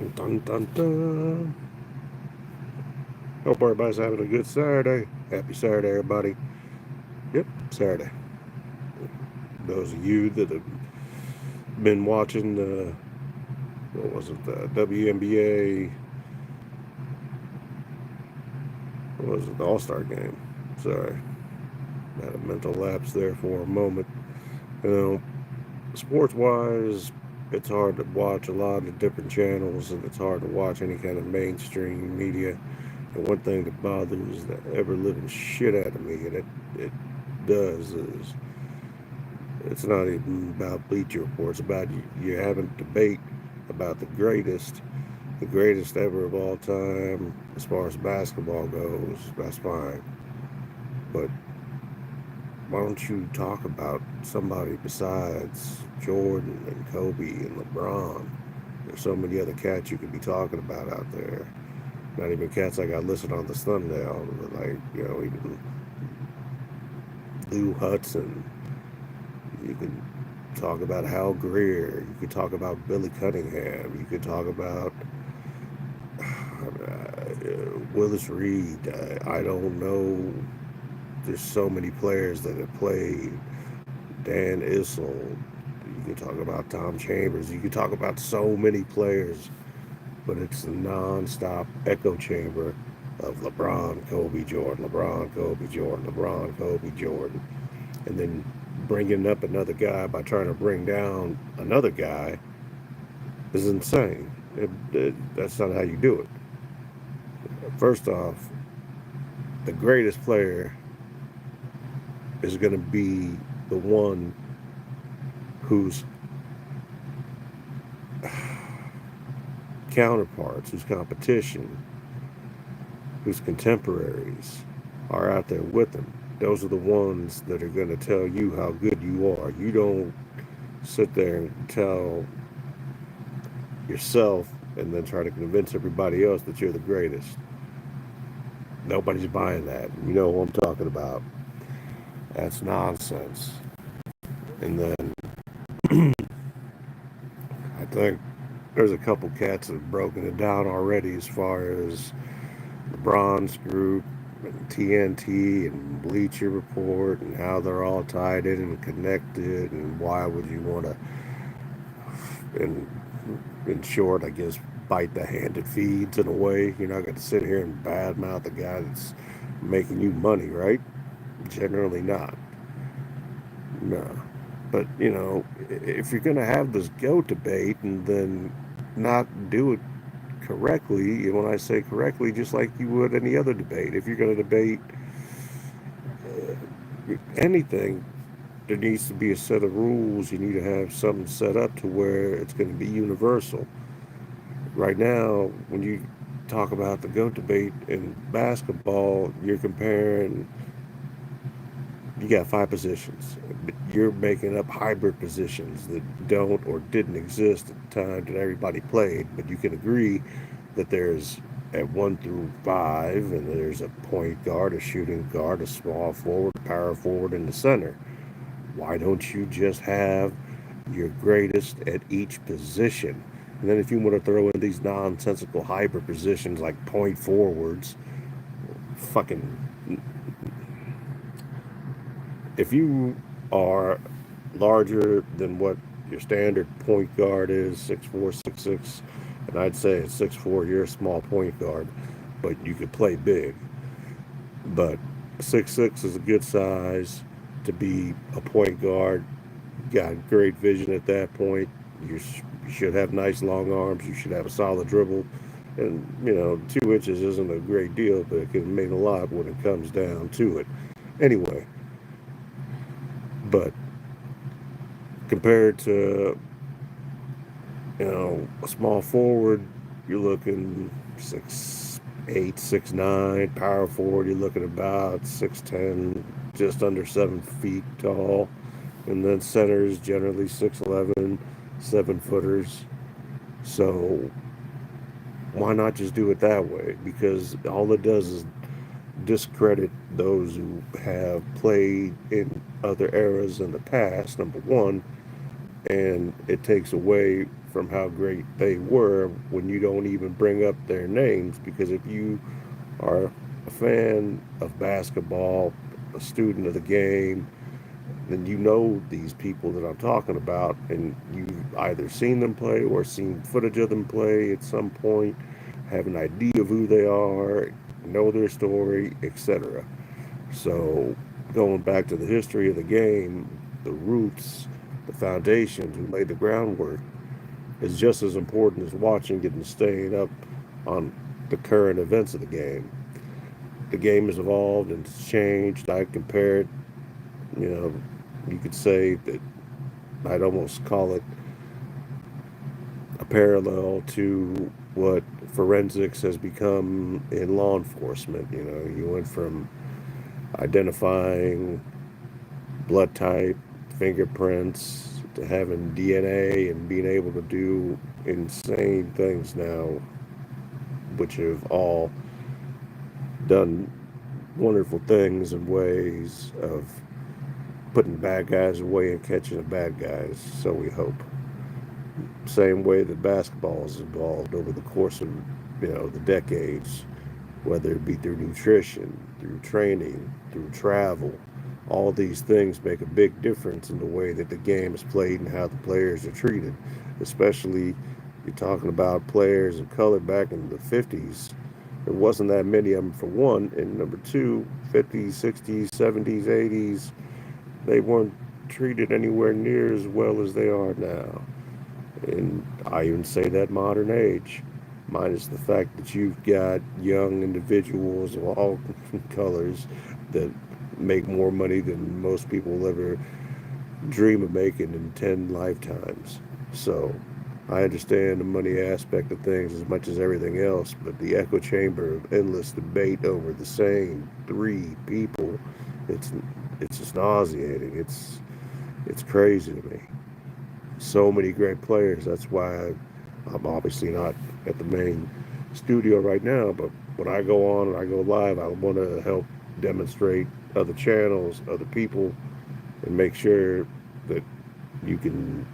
Dun, dun, dun, dun. Hope everybody's having a good Saturday. Happy Saturday, everybody. Yep, Saturday. Those of you that have been watching the, what was it, the WNBA, what was it, the All-Star game. Sorry, had a mental lapse there for a moment. You know, sports-wise, it's hard to watch a lot of different channels, and it's hard to watch any kind of mainstream media. And one thing that bothers the ever-living shit out of me, and it does, is it's not even about Bleacher Report. It's about you having a debate about the greatest ever of all time as far as basketball goes. That's fine. But why don't you talk about somebody besides Jordan and Kobe and LeBron? There's so many other cats you could be talking about out there. Not even cats I got listed on the thumbnail, but like, even Lou Hudson. You could talk about Hal Greer. You could talk about Billy Cunningham. You could talk about Willis Reed. I don't know. There's so many players that have played. Dan Issel. You could talk about Tom Chambers. You could talk about so many players, but it's a non-stop echo chamber of LeBron, Kobe, Jordan, LeBron, Kobe, Jordan, LeBron, Kobe, Jordan. And then bringing up another guy by trying to bring down another guy is insane. That's not how you do it. First off, the greatest player is going to be the one whose counterparts, whose competition, whose contemporaries are out there with him. Those are the ones that are going to tell you how good you are. You don't sit there and tell yourself and then try to convince everybody else that you're the greatest. Nobody's buying that. You know what I'm talking about. That's nonsense. And then I think there's a couple cats that have broken it down already as far as LeBron's group and TNT and Bleacher Report and how they're all tied in and connected and why would you want to, in, in short, I guess, bite the hand that feeds in a way. You're not going to sit here and badmouth the guy that's making you money, right? Generally not. No. But, if you're going to have this GOAT debate and then not do it correctly, and when I say correctly, just like you would any other debate, if you're going to debate anything, there needs to be a set of rules. You need to have something set up to where it's going to be universal. Right now, when you talk about the GOAT debate in basketball, you're comparing, you got five positions, but you're making up hybrid positions that don't or didn't exist at the time that everybody played. But you can agree that there's at 1 through 5, and there's a point guard, a shooting guard, a small forward, a power forward, and the center. Why don't you just have your greatest at each position? And then if you want to throw in these nonsensical hybrid positions like point forwards, fucking, if you are larger than what your standard point guard is, 6'4", 6'6", and I'd say at 6'4", you're a small point guard, but you could play big. But 6'6" is a good size to be a point guard. Got great vision at that point. You should have nice long arms. You should have a solid dribble. And, 2 inches isn't a great deal, but it can mean a lot when it comes down to it. Anyway, but compared to, a small forward, you're looking 6'8", 6'9". Power forward, you're looking about 6'10", just under 7 feet tall. And then centers generally 6'11", 7-footers. So why not just do it that way? Because all it does is discredit those who have played in other eras in the past, number one, and it takes away from how great they were when you don't even bring up their names. Because if you are a fan of basketball, a student of the game, then you know these people that I'm talking about, and you've either seen them play or seen footage of them play at some point, have an idea of who they are, know their story, etc. So, going back to the history of the game, the roots, the foundations, who laid the groundwork, is just as important as watching it and staying up on the current events of the game. The game has evolved and it's changed. I compare it, you know, you could say that I'd almost call it a parallel to what forensics has become in law enforcement. You know, you went from identifying blood type, fingerprints, to having DNA and being able to do insane things now, which have all done wonderful things in ways of putting bad guys away and catching the bad guys, so we hope. Same way that basketball has evolved over the course of, the decades, whether it be through nutrition, through training, through travel. All these things make a big difference in the way that the game is played and how the players are treated. Especially, you're talking about players of color back in the 50s. There wasn't that many of them, for one. And number two, 50s, 60s, 70s, 80s, they weren't treated anywhere near as well as they are now. And I even say that modern age, minus the fact that you've got young individuals of all colors that make more money than most people will ever dream of making in 10 lifetimes. So I understand the money aspect of things as much as everything else, but the echo chamber of endless debate over the same three people, it's it's just nauseating. It's crazy to me. So many great players. That's why I'm obviously not at the main studio right now, but when I go on and I go live, I want to help demonstrate other channels, other people, and make sure that you can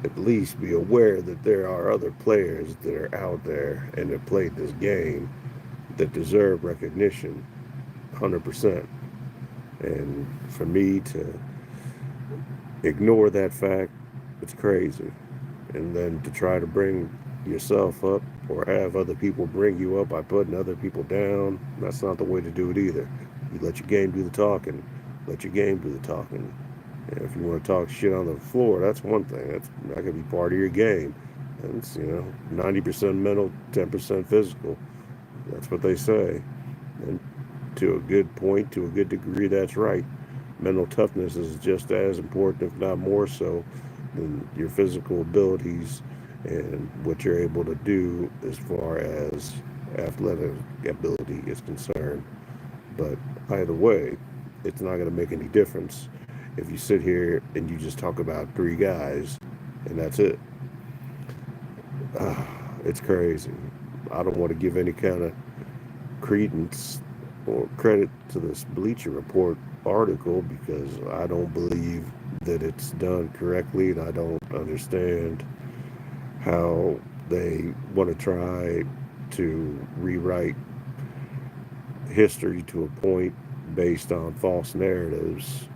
at least be aware that there are other players that are out there and that played this game that deserve recognition 100%. And for me to ignore that fact, it's crazy. And then to try to bring yourself up or have other people bring you up by putting other people down, that's not the way to do it either. You let your game do the talking. Let your game do the talking. And if you want to talk shit on the floor, that's one thing. That could be part of your game. And it's, 90% mental, 10% physical. That's what they say. And to a good point, to a good degree, that's right. Mental toughness is just as important, if not more so, than your physical abilities and what you're able to do as far as athletic ability is concerned. But either way, it's not going to make any difference if you sit here and you just talk about three guys and that's it. It's crazy. I don't want to give any kind of credence or credit to this Bleacher Report article because I don't believe that it's done correctly, and I don't understand how they want to try to rewrite history to a point based on false narratives.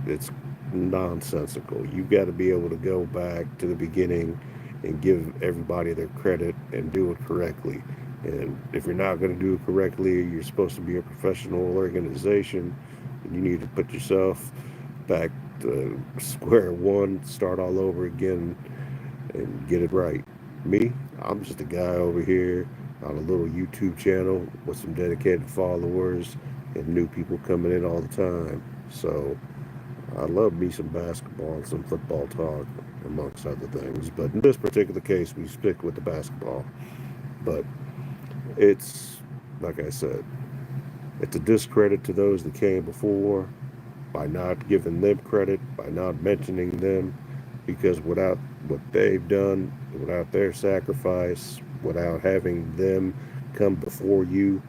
It's nonsensical. You've got to be able to go back to the beginning and give everybody their credit and do it correctly. And if you're not going to do it correctly, you're supposed to be a professional organization, and you need to put yourself back to square one, start all over again, and get it right. Me, I'm just a guy over here on a little YouTube channel with some dedicated followers and new people coming in all the time. So I love me some basketball and some football talk, amongst other things. But in this particular case, we stick with the basketball. But it's, like I said, it's a discredit to those that came before by not giving them credit, by not mentioning them, because without what they've done, without their sacrifice, without having them come before you,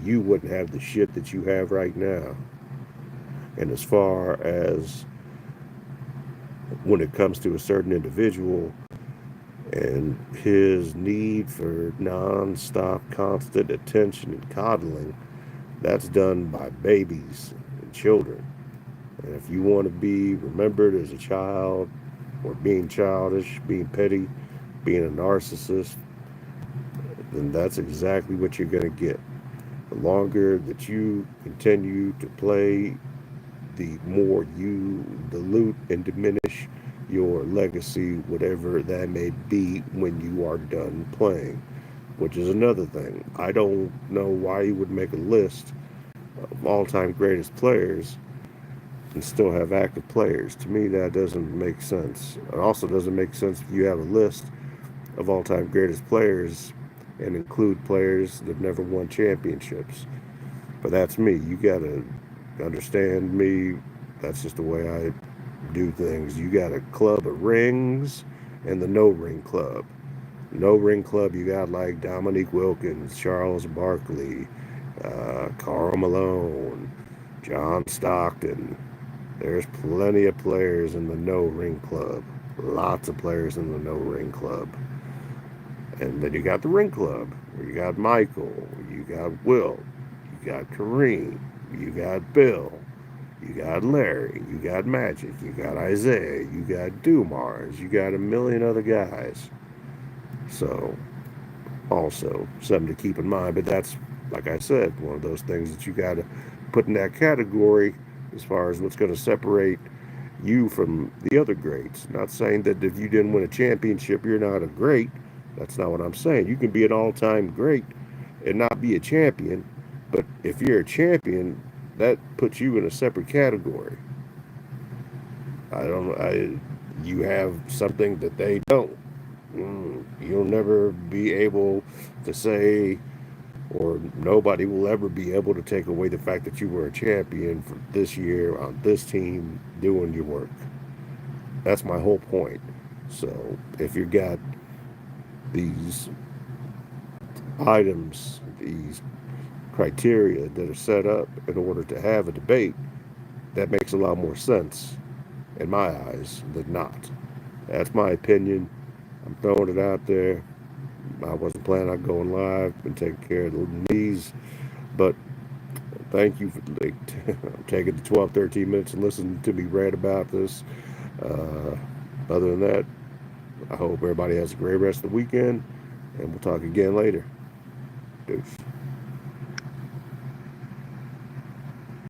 you wouldn't have the shit that you have right now. And as far as when it comes to a certain individual, And his need for non-stop, constant attention and coddling, that's done by babies and children. And if you want to be remembered as a child, or being childish, being petty, being a narcissist, then that's exactly what you're going to get. The longer that you continue to play, the more you dilute and diminish your legacy, whatever that may be, when you are done playing. Which is another thing. I don't know why you would make a list of all time greatest players and still have active players. To me, that doesn't make sense. It also doesn't make sense if you have a list of all time greatest players and include players that never won championships. But that's me. You got to understand me. That's just the way I do things. You got a club of rings and the no ring club. No ring club, you got like Dominique Wilkins, Charles Barkley, Karl Malone, John Stockton. There's plenty of players in the no ring club. Lots of players in the no ring club. And then you got the ring club, where you got Michael, you got Will, you got Kareem, you got Bill, you got Larry, you got Magic, you got Isaiah, you got Dumars, you got a million other guys. So, also something to keep in mind. But that's, like I said, one of those things that you got to put in that category as far as what's going to separate you from the other greats. Not saying that if you didn't win a championship, you're not a great. That's not what I'm saying. You can be an all-time great and not be a champion. But if you're a champion, that puts you in a separate category. I don't. You have something that they don't. You'll never be able to say, or nobody will ever be able to take away the fact that you were a champion for this year on this team doing your work. That's my whole point. So if you got these items, these criteria that are set up in order to have a debate, that makes a lot more sense in my eyes than not. That's my opinion. I'm throwing it out there. I wasn't planning on going live and taking care of the knees, but thank you for like, taking the 12, 13 minutes and listening to me rant about this. Uh, Other than that, I hope everybody has a great rest of the weekend, and we'll talk again later. Deuce.